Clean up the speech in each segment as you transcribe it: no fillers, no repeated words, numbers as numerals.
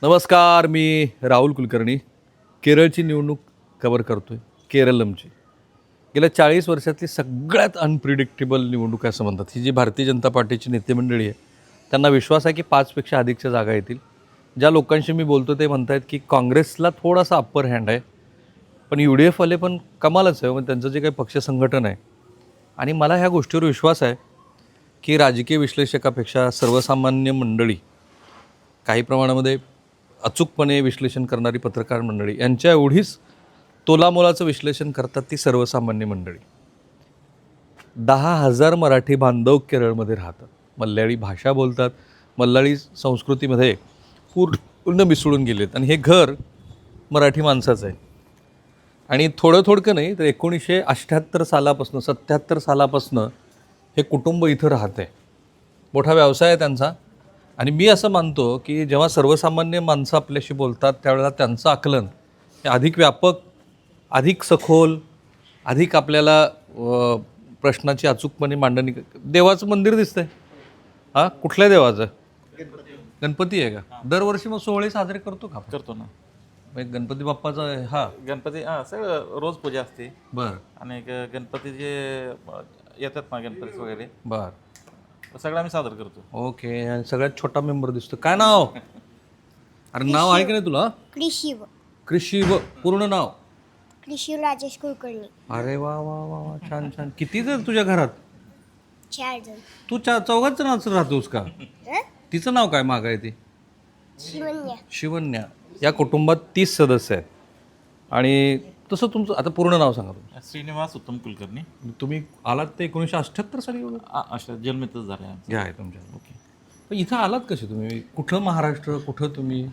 नमस्कार, मी राहुल कुलकर्णी. केरळची निवडणूक कव्हर करतोय. केरळमची गेल्या 40 वर्षातली सगळ्यात अनप्रिडिक्टेबल निवडणूक असं म्हणतात. ही जी भारतीय जनता पार्टीची नेतेमंडळी आहे त्यांना विश्वास आहे की 5पेक्षा अधिकच्या जागा येतील. ज्या लोकांशी मी बोलतो ते म्हणत आहेत की काँग्रेसला थोडासा अप्पर हँड आहे, पण UDF वाले पण कमालच आहे. मग त्यांचं जे काही पक्ष संघटन आहे आणि मला ह्या गोष्टीवर विश्वास आहे की राजकीय विश्लेषकापेक्षा सर्वसामान्य मंडळी, काही प्रमाणामध्ये अचूकपणे विश्लेषण करणारी पत्रकार मंडळी, यांच्या एवढीच तोलामोलाचं विश्लेषण करतात ती सर्वसामान्य मंडळी. 10,000 मराठी बांधव केरळमध्ये राहतात, मल्याळी भाषा बोलतात, मल्याळी संस्कृतीमध्ये पूर्ण मिसळून गेलेत आणि हे घर मराठी माणसाचं आहे. आणि थोडकं नाही तर 1978 सालापासून 77 सालापासून हे कुटुंब इथं राहतं आहे. मोठा व्यवसाय आहे त्यांचा. आणि मी असं मानतो की जेव्हा सर्वसामान्य माणसं आपल्याशी बोलतात त्यावेळेला त्यांचं आकलन हे अधिक व्यापक, अधिक सखोल, अधिक आपल्याला प्रश्नाची अचूकपणे मांडणी. देवाचं मंदिर दिसतंय. हां, कुठल्या देवाचं? गणपती आहे का? दरवर्षी मग सोहळे साजरे करतो का? करतो ना. गणपती बाप्पाचा. हां, गणपती सगळं रोज पूजा असते. बरं आणि गणपती जे येतात ना, गणपती वगैरे बरं सगळं आम्ही सादर करतो. ओके. आणि सगळ्यात छोटा मेंबर दिसतो. काय नाव? अरे नाव आहे की नाही तुला? कृषीव कृषी पूर्ण नाव? कृषीव राजेश कुलकर्णी. अरे वा वा वा वा, छान छान. किती जण तुझ्या घरात? 4 जण. तू चौघाचं नाव राहतोस का? तिचं नाव काय माग आहे ती? शिवन्या. शिवन्या. या कुटुंबात 30 सदस्य आहेत. आणि तसं तुमचं आता पूर्ण नाव सांगा तुमचं. श्रीनिवास उत्तम कुलकर्णी. तुम्ही आलात ते 1978 साली एवढं? अशा जन्मितच झाले आमचं. घ्या आहे तुमच्या. ओके. पण इथं आलात कसे तुम्ही? कुठं महाराष्ट्र, कुठं तुम्ही?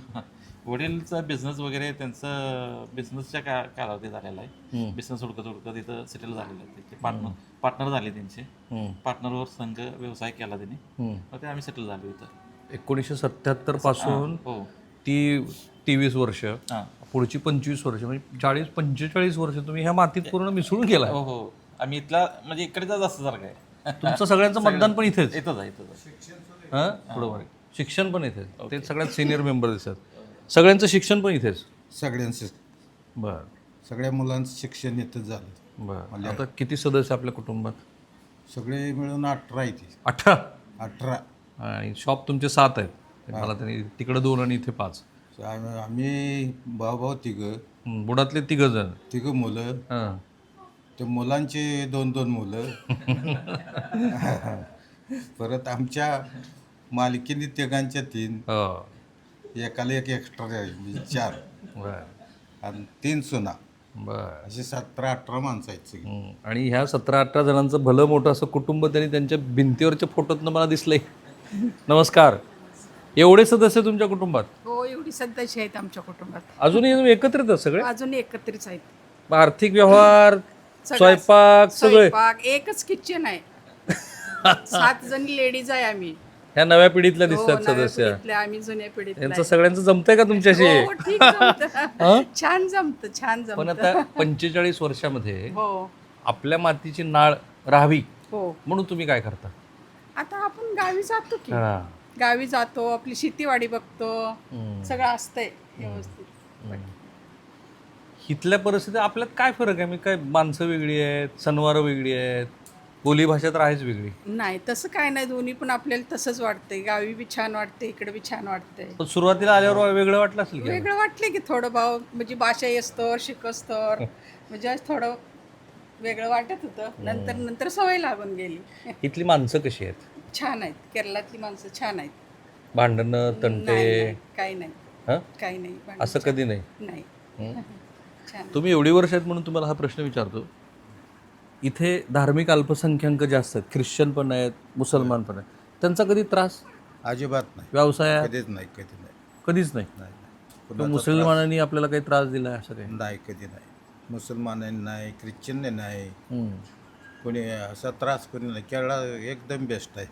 वडीलचा बिझनेस वगैरे त्यांचं बिझनेसच्या कालावधी झालेला आहे. बिझनेस हुडकत इथं सेटल झालेलं आहे. ते पार्टनर झाले त्यांचे. पार्टनरवर संघ व्यवसाय केला त्यांनी. मग ते आम्ही सेटल झालो इथं. 1977 पासून हो. ती 23 वर्ष, हां. पुढची 25 वर्ष, म्हणजे 40-45 वर्ष तुम्ही ह्या मातीत पूर्ण मिसळून गेला. हो हो. आम्ही इथला म्हणजे इकडेच जास्त सारखं आहे. तुमचं सगळ्यांचं मतदान पण इथेच? इथंच आहे. हां, बरोबर. शिक्षण पण इथेच? ते सगळ्यात सिनियर मेंबर दिसतात. सगळ्यांचं शिक्षण पण इथेच? सगळ्यांचं बरं सगळ्या मुलांचं शिक्षण इथं झालं. बरं. आता किती सदस्य आपल्या कुटुंबात? सगळे मिळून 18 आहे ती. 18. 18. आणि शॉप तुमचे 7 आहेत. मला त्यांनी तिकडं 2 आणि इथे 5. आम्ही भाऊ तिघं. बुडातले 3 जण. तिघं मुलं. हां. ते मुलांचे 2-2 मुलं. परत आमच्या मालकीने तिघांच्या 3. हो. एकाला एक एक्स्ट्रा आहे, म्हणजे 4. बरं आणि 3 सुना. बरं. असे 17-18 माणसं आहेत सगळी. आणि ह्या 17-18 जणांचं भलं मोठं असं कुटुंब त्यांनी त्यांच्या भिंतीवरच्या फोटोतनं मला दिसलंय. नमस्कार. एवढे सदस्य तुमच्या कुटुंबात? हो, एवढी सदस्य आहेत आमच्या कुटुंबात. अजूनही तुम्ही एकत्रित आहात सगळे? अजून एकत्रित आहेत. आर्थिक व्यवहार, स्वयंपाक सगळे? स्वयंपाक एकच किचन आहे. 7 जण लेडीज आहे आम्ही. ह्या नव्या पिढीतल्या हो, दिसतात नव्या सदस्य. पिढीतल्या, आम्ही जुन्या पिढीतल्या यांचं आहे. सगळ्यांचं जमतंय का तुमच्याशी? हो, ठीक जमतं. छान जमतं. पण आता 45 वर्षामध्ये हो आपल्या मातीची नाळ राहावी हो. म्हणून तुम्ही काय करता? आता आपण गावी जातो की, हां. गावी जातो, आपली शेतीवाडी बघतो, सगळं असतंय व्यवस्थित. इथल्या परिस्थिती आपल्यात काय फरक आहे? मी काय, माणसं वेगळी आहेत, सणवार वेगळी आहेत, बोलीभाषा तर आहेच वेगळी. नाही तसं काय नाही, दोन्ही पण आपल्याला तसंच वाटतंय. गावी बी छान वाटते, इकडे बी छान वाटतंय. पण सुरुवातीला आल्यावर वेगळं वाटलं असेल की? वेगळं वाटलं की थोडं भाव, म्हणजे भाषा येस्तोवर शिकस्तोवर म्हणजे थोडं वेगळं वाटत होतं. नंतर सवय लागून गेली. इथली माणसं कशी आहेत? छान आहेत. केरळातली माणसं छान आहेत. भांडणं, तंटे? नाही, काही नाही. हां? काही नाही. असं कधी नाही? नाही. छान. तुम्ही एवढी वर्ष आहेत म्हणून तुम्हाला हा प्रश्न विचारतो. इथे धार्मिक अल्पसंख्याक जास्त आहेत, ख्रिश्चन पण आहेत, मुसलमान पण आहेत. त्यांचा कधी त्रास? अजिबात नाही. व्यवसायात? कधीच नाही. कधीच नाही. नाही. तो कुणाचा मुसलमानांनी आपल्याला काही त्रास दिला असं काही? त्रास नाही, कधी नाही. मुसलमानांनी नाही, ख्रिश्चनने नाही, हम्म. कोणी असा त्रास कोणी नाही. केरळ एकदम बेस्ट आहे.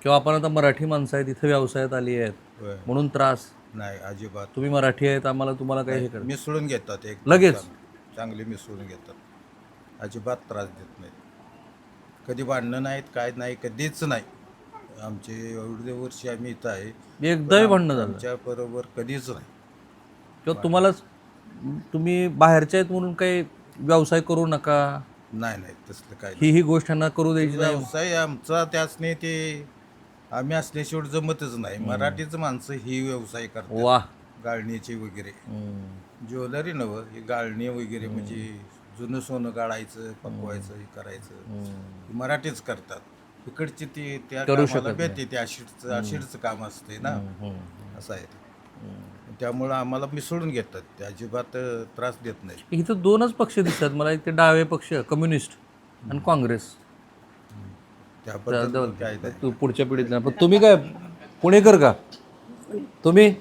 किंवा आपण आता मराठी माणसं आहेत, इथे व्यवसायात आली आहेत होय. म्हणून त्रास? नाही, अजिबात. तुम्ही मराठी आहेत, आम्हाला तुम्हाला काही हे करत मिसळून घेतात एक लगेच? चांगले मिसळून घेतात. अजिबात त्रास देत नाहीत. कधी भांडणं नाहीत, काय नाही, कधीच नाही. आमचे एवढे वर्षी आम्ही इथं आहे, एकदाही भांडणं झालं आमच्या बरोबर कधीच नाही. किंवा तुम्हालाच तुम्ही बाहेरचे आहेत म्हणून काही व्यवसाय करू नका नाही नाही तसलं काय ही गोष्ट त्यांना करू द्यायची नाही. व्यवसाय आमचा त्याचने ते आम्ही असल्याशिवाय जमतच नाही. मराठीच माणसं ही व्यवसाय करतात, वा गाळणीची वगैरे. ज्वेलरी नव्ह, हे गाळणी वगैरे म्हणजे जुनं सोनं गाळायचं, पकवायचं, हे करायचं, हे मराठीच करतात. इकडची ती त्या करू कामाला शकत नाही. भेटते, ते आशिडचं काम असते ना, असं आहे ते. त्यामुळं आम्हाला मिसळून घेतात, ते अजिबात त्रास देत नाही. इथं दोनच पक्ष दिसतात मला, एक ते डावे पक्ष कम्युनिस्ट आणि काँग्रेस. त्याबद्दल काय नाही. तू पुढच्या पिढीतला पण तुम्ही काय पुणेकर का तुम्ही?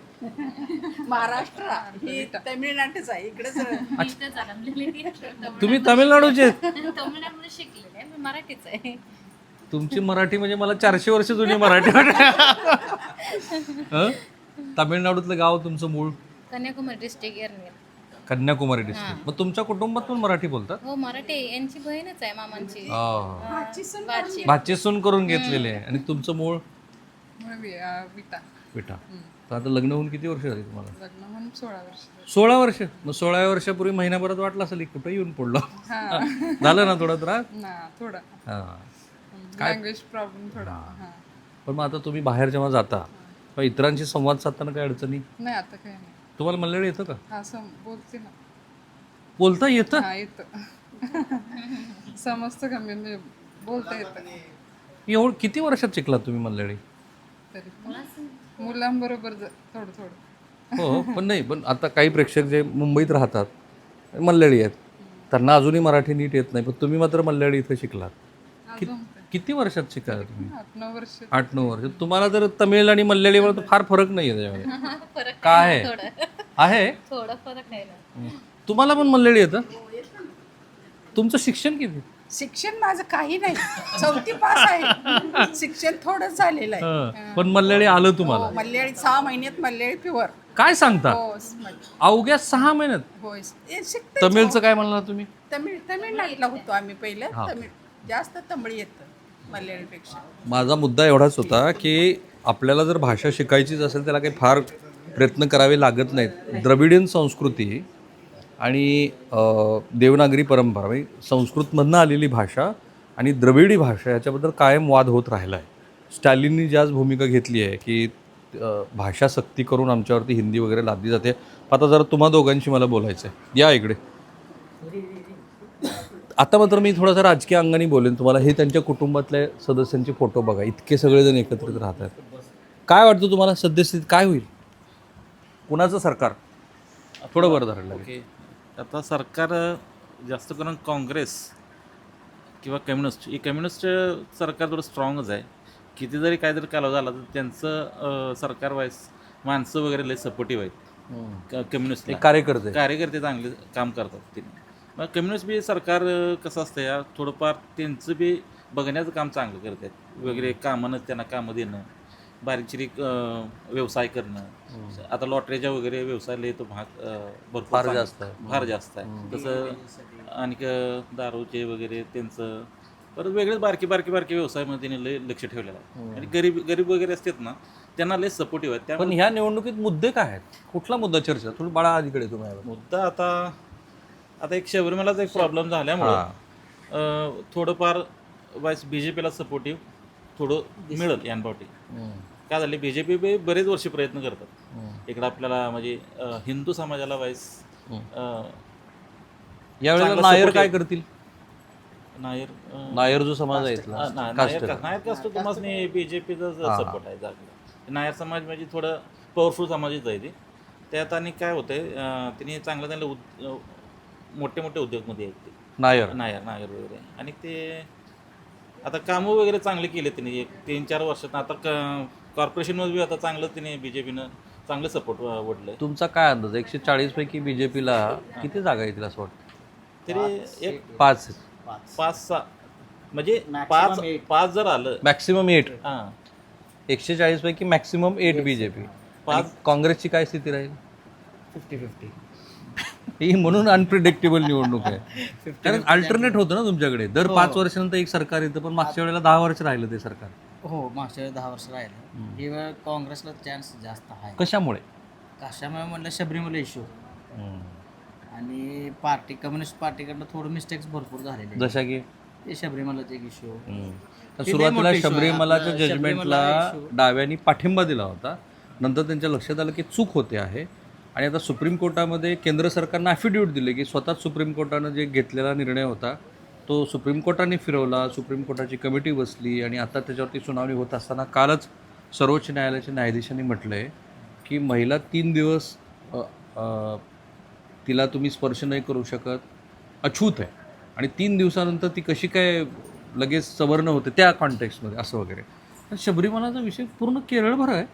महाराष्ट्र ही तमिळनाडूच आहे इकडेच. तुम्ही तामिळनाडूचे आहेत? तमिळनाडूमध्ये शिकलेले आहे, पण मराठीच आहे. तुमची मराठी म्हणजे मला 400 वर्ष जुनी मराठी हं? तामिळनाडूतलं गाव तुमचं मूळ कन्याकुमारी डिस्ट्रिक्ट एरनेर. कन्याकुमारी डिस्ट्रिक्ट. मग तुमच्या कुटुंबात पण मराठी बोलतात? हो मराठी, यांची बहीणच आहे मामांची. आ. बाची. भाची सून करून घेतलेले आहे. आणि तुमचं मूळ विटा विटा. तर आता लग्न होऊन किती वर्ष झाली तुम्हाला? लग्न म्हणून 16 वर्ष. 16 वर्ष. मग 16 वर्षापूर्वी महिनाभरात वाटलं असेल की कुठं येऊन पडलं. झालं ना थोडा त्रास? ना थोडं हा. लँग्वेज प्रॉब्लेम थोडा. हां पण मग आता तुम्ही बाहेर जेव्हा जाता मग इतरांशी संवाद साधताना काही अडचणी? नाही आता काही नाही. तुम्हाला मल्याळी येतं का? असं बोलते ना. बोलता येतं? हा येतं. समजतं का म्हणजे बोलता येतं. एवढं किती वर्षात शिकलात तुम्ही मल्याळी? तरी मुलांबरोबर थोडं थोडं. हो पण नाही, पण आता काही प्रेक्षक जे मुंबईत राहतात मल्याळी आहेत, त्यांना अजूनही मराठी नीट येत नाही, पण तुम्ही मात्र मल्याळी इथं शिकलात. किती वर्षात शिकाल तुम्ही? 8-9 वर्ष. 8-9 वर्ष. तुम्हाला जर तमिळ आणि मल्याळीवर तर फार फरक नाही आहे त्याच्यामध्ये. फरक काय आहे आहे? थोडं. आहे? थोडं फरक आहे ना. तुम्हाला पण मल्याळी येतं? तुमचं शिक्षण किती? शिक्षण माझं काही नाही, 4थी पास आहे. शिक्षण थोडंच झालेलं आहे. हं. पण मल्याळी आलं तुम्हाला? हो, मल्याळी 6 महिन्यात मल्याळी प्युअर. काय सांगता? हो अवघ्या 6 महिन्यात? होय. शिकते. तमिळचं काय म्हणला तुम्ही? तमिळनाडला होतो आम्ही पहिलं. तमिळ जास्त तमिळ येतं मल्याळीपेक्षा. माझा मुद्दा एवढाच होता की आपल्याला जर भाषा शिकायचीच असेल त्याला काही फार प्रयत्न करावे लागत नाहीत. द्रविडियन संस्कृती आणि देवनागरी परंपरा म्हणजे संस्कृतमधनं आलेली भाषा आणि द्रविडी भाषा याच्याबद्दल कायम वाद होत राहिला आहे. स्टॅलिननी ज्याच भूमिका घेतली आहे की भाषा सक्ती करून आमच्यावरती हिंदी वगैरे लादली जाते. आता जरा तुम्हा दोघांशी मला बोलायचं आहे, या इकडे. आता मात्र मी थोडासा राजकीय अंगाने बोलेन तुम्हाला. हे त्यांच्या कुटुंबातल्या सदस्यांचे फोटो बघा, इतके सगळेजण एकत्रित राहतात. काय वाटतं तुम्हाला सद्यस्थितीत काय होईल? कुणाचं सरकार? थोडं बरं धरलं. ओके. आता सरकार जास्त करून काँग्रेस किंवा कम्युनिस्ट, ही कम्युनिस्ट सरकार थोडं स्ट्रॉंगच आहे. किती जरी काय जरी कालावधी झाला तर त्यांचं सरकार वाईस माणसं वगैरे लय सपोर्टिव्ह आहेत. कम्युनिस्ट कार्यकर्ते चांगले काम करतात. ते मग कम्युनिस्ट बी सरकार कसं असतं या थोडंफार त्यांचं बी बघण्याचं काम चांगलं करतात. वगैरे कामानं त्यांना कामं देणं, बारीक चिरीक व्यवसाय करणं. आता लॉटरीच्या वगैरे व्यवसायाला येतो भाग भरपूर फार जास्त आहे. फार जास्त आहे. तसं आणि दारूचे वगैरे त्यांचं परत वेगळेच बारकी व्यवसायामध्ये त्यांनी लय लक्ष ठेवलेलं आहे. आणि गरीब वगैरे असतात ना त्यांना लय सपोर्टिव्ह आहेत. पण ह्या निवडणुकीत मुद्दे काय आहेत? कुठला मुद्दा चर्चा? थोडं बाळा अलीकडे तुम्हाला मुद्दा आता एक शबरीमलाचा एक प्रॉब्लेम झाल्यामुळं थोडंफार वाईस BJPला सपोर्टिव्ह थोडं मिळेल यानबाटी. काय झाले BJP बरेच वर्ष प्रयत्न करतात इकडं आपल्याला म्हणजे हिंदू समाजाला वाईस. यावेळेला नायर काय करतील? नायर जो समाज आहे इथला, नायर कास्ट तुम्हाला BJPचा सपोर्ट आहे जागला. नायर समाज म्हणजे थोडं पॉवरफुल समाजच आहे ते. त्यात आणि काय होतंय त्यांनी चांगले मोठे उद्योगमध्ये आहेत ते नायर वगैरे. आणि ते आता कामं वगैरे चांगले केले त्यांनी एक 3-4 वर्षात. आता कॉर्पोरेशनमध्ये आता चांगलं त्यांनी BJPनं चांगलं सपोर्ट वडलं. तुमचा काय अंदाज? 140 पैकी BJPला किती जागा येतील असं वाटतं? तरी एक 5-6 म्हणजे 5 जर आलं मॅक्सिमम 8. हां 140 पैकी मॅक्सिमम 8 BJP. काँग्रेसची काय स्थिती राहील? 50-50. ही म्हणून अनप्रिडिक्टेबल निवडणूक आहे. कारण अल्टरनेट होतं ना तुमच्याकडे. दर 5 वर्षानंतर एक सरकार येतं, पण मागच्या वेळेला 10 वर्ष राहिलं ते सरकार. हो मागच्या वेळी 10 वर्ष राहिलं. ही वेळ काँग्रेसला चान्स जास्त आहे. कशामुळे? कशामुळे म्हणलं शबरीमला इश्यू आणि कम्युनिस्ट पार्टीकडनं थोडं मिस्टेक्स भरपूर झालेले आहेत. जशा की ते शबरीमलाचे एक इश्यू. तर लई सुरुवातीला मोठा issue आहे. शबरीमलाच्या आपलं जजमेंटला शबरीमला issue. डाव्यांनी पाठिंबा दिला होता. नंतर त्यांच्या लक्षात आलं की चूक होते आहे आणि आता सुप्रीम कोर्टामध्ये केंद्र सरकारनं ॲफिडेविट दिले की स्वतःच सुप्रीम कोर्टानं जे घेतलेला निर्णय होता तो सुप्रीम कोर्टाने फिरवला. सुप्रीम कोर्टाची कमिटी बसली आणि आता त्याच्यावरती सुनावणी होत असताना कालच सर्वोच्च न्यायालयाच्या न्यायाधीशांनी म्हटलं आहे की महिला 3 दिवस तिला तुम्ही स्पर्श नाही करू शकत, अछूत आहे आणि 3 दिवसानंतर ती कशी काय लगेच सवर्ण होते त्या कॉन्टेक्स्टमध्ये असं वगैरे. तर शबरीमलाचा विषय पूर्ण केरळभर आहे.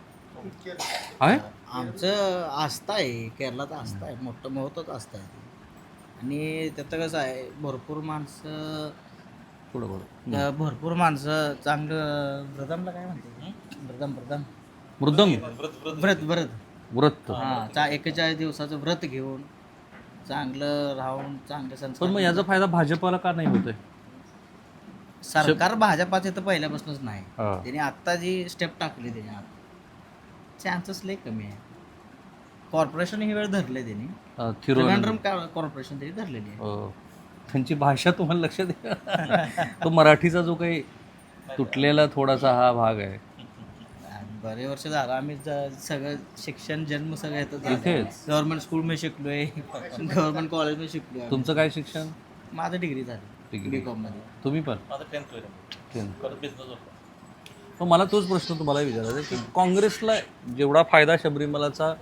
आमचं आस्था आहे, केरळात आस्था आहे, मोठं महत्त्वाचं आस्था आहे. आणि त्याचं कसं आहे भरपूर माणसं चांगलं व्रतमला काय म्हणते मृदंग व्रत. हां 41 दिवसाचं व्रत घेऊन चांगलं राहून चांगले पण मग संस्कार. याचा फायदा भाजपाला का नाही होतोय? सरकार भाजपाचे तर पहिल्यापासूनच नाही. हा. त्याने आत्ता जी स्टेप टाकली त्याने चान्सेस लय कमी आहे. कॉर्पोरेशन ही वेळ धरले त्यांनी. त्रिवेंद्रम कॉर्पोरेशन त्यांनी धरलेली आहे. त्यांची भाषा तुम्हाला लक्षात येईल. तो मराठीचा जो काही तुटलेला थोडासा हा भाग आहे. बरे वर्ष झालं आम्ही सगळं शिक्षण जन्म सगळं येतं इथेच? गव्हर्नमेंट स्कूलमध्ये शिकलोय, गव्हर्नमेंट कॉलेजमध्ये शिकलोय. तुमचं काय शिक्षण? माझं डिग्री झाली Degree. B.Com मध्ये. तुम्ही पण? माझं 10th वगैरे. Tenth. परत बिझनेस होता. मग मला तोच प्रश्न तुम्हाला विचारायचा आहे की काँग्रेसला जेवढा फायदा शबरीमलाचा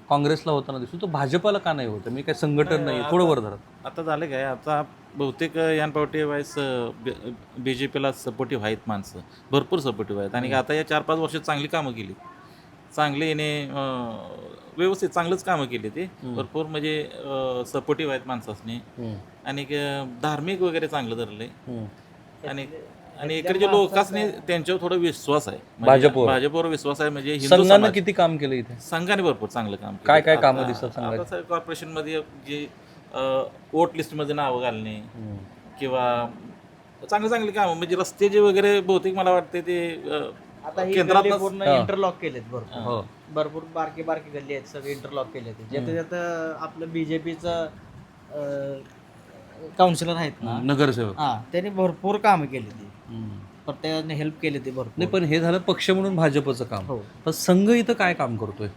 काँग्रेसला होताना दिसतो तो भाजपाला का नाही होतं? मी काय संघटन नाही थोडं वर धरत. आता झालं काय आता बहुतेक यान पावटी वाईस BJPला सपोर्टिव्ह आहेत माणसं, भरपूर सपोर्टिव्ह आहेत. आणि आता या 4-5 वर्षात चांगली कामं केली, चांगले येणे व्यवस्थित चांगलंच कामं केली ते भरपूर म्हणजे सपोर्टिव्ह आहेत माणसासनी. आणि धार्मिक वगैरे चांगलं धरले आणि इकडचे लोकांनी त्यांच्यावर थोडा विश्वास आहे. म्हणजे भाजपवर विश्वास आहे. म्हणजे हिंदू संघानं समाज किती काम केलं इथे? संघाने भरपूर चांगलं काम केलं. काय काय कामं आता- दिसतात संघाची? आता कॉर्पोरेशनमध्ये जे वोट लिस्टमध्ये नावं घालणे किंवा चांगली कामं म्हणजे रस्त्याचे वगैरे बहुतेक मला वाटते ते आता ही केंद्रात गल्ली पूर्ण हा. इंटरलॉक केलेत हो. भरपूर बारकी गल्ली आहेत सगळे इंटरलॉक केले ते ज्यात आपलं बीजेपीचं काउन्सिलर आहेत ना नगरसेवक. त्यांनी भरपूर कामं केली ती प्रत्येकाने हेल्प केली ती भरपूर. नाही पण हे झालं पक्ष म्हणून भाजपचं काम. हो. पण संघ इथं काय काम करतोय?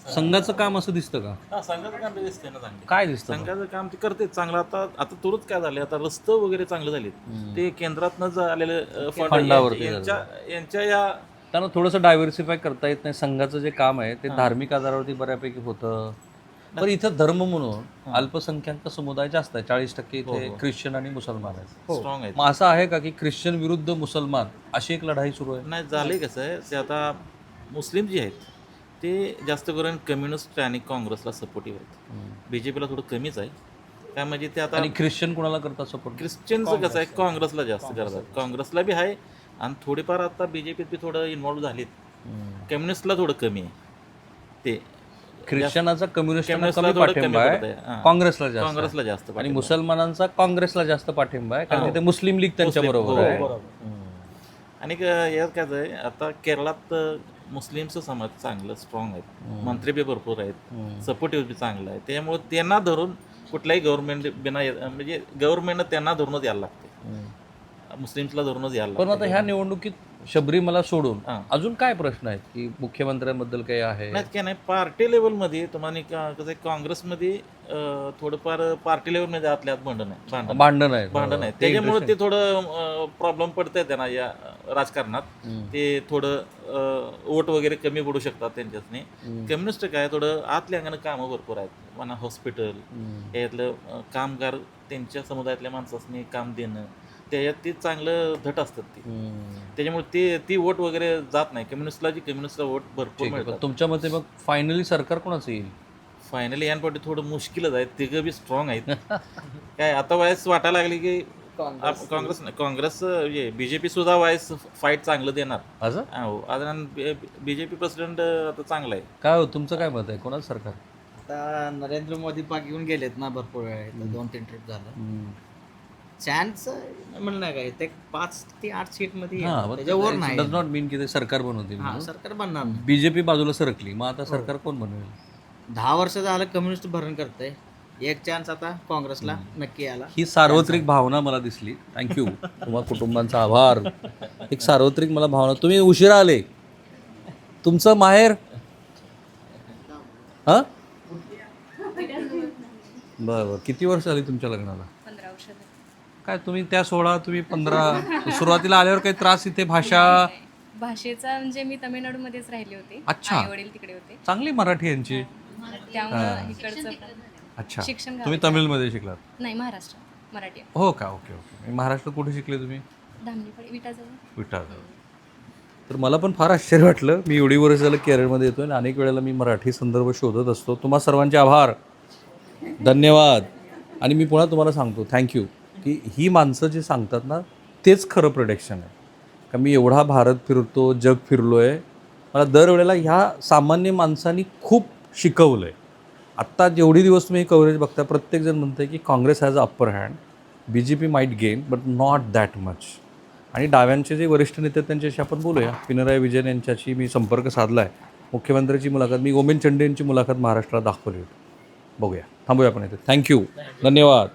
संघाचं काम असं दिसतं का? संघाचं काम ते दिसते ना चांगलं. काय दिसतं? संघाचं काम ते करते चांगलं. आता तुरंत काय झाले आता रस्ते वगैरे चांगले झालेत. ते केंद्रातनं आलेले फंडावरती यांच्या या त्यांना थोडंसं डायव्हर्सिफाय करता येत नाही. संघाचं जे काम आहे ते धार्मिक आधारावरती बऱ्यापैकी होतं. पण इथं धर्म म्हणून अल्पसंख्याक समुदाय जास्त आहे. 40% इथे ख्रिश्चन आणि मुसलमान आहेत. स्ट्रॉंग आहेत. मग असं आहे का की ख्रिश्चन विरुद्ध मुसलमान अशी एक लढाई सुरू आहे? नाही झाले कसं आहे ते आता मुस्लिम जे आहेत ते जास्त करून कम्युनिस्ट आणि काँग्रेसला सपोर्टिव्ह आहेत. BJPला थोडं कमीच आहे. काय म्हणजे ते आता आणि ख्रिश्चन कोणाला करतात सपोर्ट? ख्रिश्चनचं कसं आहे काँग्रेसला जास्त करतात. काँग्रेसला बी आहे आणि थोडेफार आता BJPत बी थोडं इन्व्हॉल्व्ह झालेत. कम्युनिस्टला थोडं कमी आहे. ते ख्रिश्चनाचा कम्युनिस्टला कम्युनिस्टला कमी थोडं पाठिंबा कमी पडतंय. आहे, हां. काँग्रेसला जास्त आहे. काँग्रेसला जास्त आणि पाठिंबा. मुसलमानांचा काँग्रेसला जास्त पाठिंबा आहे कारण हो. तिथे मुस्लिम लीग त्यांच्या बरोबर मुस्लिम, आहे. हो. आणि यात काय आहे आता केरळात मुस्लिमचं समाज चांगलं स्ट्रॉंग आहेत. मंत्री बी भरपूर आहेत. सपोर्टिव्ह बी चांगलं आहे. त्यामुळे त्यांना धरून कुठलाही गव्हर्नमेंट म्हणजे गव्हर्नमेंटनं त्यांना धरूनच यायला लागते. मुस्लिम्सला धरूनच यायला पण आता लागते. ह्या निवडणुकीत शबरीमला सोडून हां. अजून काय प्रश्न आहेत की मुख्यमंत्र्यांबद्दल काही आहे? नाही काय नाही पार्टी लेवलमध्ये तुम्हाला कसं आहे काँग्रेसमध्ये थोडंफार पार्टी लेवलमध्ये आतल्या आत भांडण आहे. भांडण आहे. भांडण आहे त्याच्यामुळे ते थोडं प्रॉब्लेम पडतंय त्यांना या राजकारणात. ते थोडं वोट वगैरे कमी पडू शकतात त्यांच्यासनी. कम्युनिस्ट काय थोडं आतल्या अंगानं कामं भरपूर आहेत. म्हणा हॉस्पिटल यातलं कामगार त्यांच्या समुदायातल्या माणसासनी काम देणं त्याच्यात ते चांगलं धट असतात ते. त्याच्यामुळे ती वोट वगैरे जात नाही. कम्युनिस्टला वोट भरपूर ठीक आहे. पण मिळतात. तुमच्या मते मग फायनली सरकार कोणाचं येईल? फायनली यानपाठी थोडं मुश्किलच आहे. तिघं बी स्ट्रॉंग आहेत. काय आता वायस वाटायला लागली की काँग्रेस नाही काँग्रेस BJP सुद्धा वायस फाईट चांगलं देणार. असं हो कारण BJP प्रेसिडेंट आता चांगला आहे. काय हो तुमचं काय मत आहे? कोणाचं सरकार? आता नरेंद्र मोदी पाक येऊन गेलेत ना भरपूर वेळा 2-3 ट्रिप झालं. चान्स म्हणलं नाही काय ते 5 ते 8 सीटमध्ये हां, त्याच्यावर नाही डज नॉट मीन की ते सरकार बनवतील. हां सरकार बनणार नाही. बीजेपी बाजूला सरकली, मग आता सरकार कोण बनवेल? 10 वर्ष झालं कम्युनिस्ट भरण करतंय. एक चान्स आता काँग्रेसला नक्की आला. ही सार्वत्रिक भावना मला दिसली. थँक्यू. तुम्हा कुटुंबांचा आभार. एक सार्वत्रिक मला भावना. तुम्ही उशिरा आले. तुमचं माहेर हां बरं बरं. किती वर्ष झाली तुमच्या लग्नाला? 15 वर्ष झाली. काय तुम्ही त्या 16 तुम्ही 15 सुरुवातीला आल्यावर काही त्रास इथे भाषा भाषेचा म्हणजे मी तामिळनाडूमध्येच राहिले होते. अच्छा. आई वडील तिकडे होते. चांगली मराठी यांची. त्यामुळं इकडचं अच्छा. शिक्षण तुम्ही तमिळमध्ये शिकलात? नाही, महाराष्ट्र मराठी आहे. हो का? Okay okay. महाराष्ट्रात कुठे शिकले तुम्ही? धामणीपाडी विटाजवळ. विटाजवळ. तर मला पण फार आश्चर्य वाटलं. मी एवढी वर्ष झालं केरळमध्ये येतो आणि अनेक वेळेला मी मराठी संदर्भ शोधत असतो. तुम्हा सर्वांचे आभार, धन्यवाद. आणि मी पुन्हा तुम्हाला सांगतो थँक्यू की ही माणसं जे सांगतात ना तेच खरं प्रोडक्शन आहे. का मी एवढा भारत फिरतो, जग फिरलो आहे, मला दरवेळेला ह्या सामान्य माणसांनी खूप शिकवलं आहे. आत्ता जेवढी दिवस तुम्ही कव्हरेज बघता प्रत्येकजण म्हणतं आहे की Congress has upper hand, BJP might gain but not that much. आणि डाव्यांचे जे वरिष्ठ नेते आहेत त्यांच्याशी आपण बोलूया. पिनराई विजयन यांच्याशी मी संपर्क साधला आहे. मुख्यमंत्र्यांची मुलाखत, मी गोविंद चंडे यांची मुलाखत महाराष्ट्राला दाखवली होती. बघूया, थांबूया आपण इथे. थँक्यू, धन्यवाद.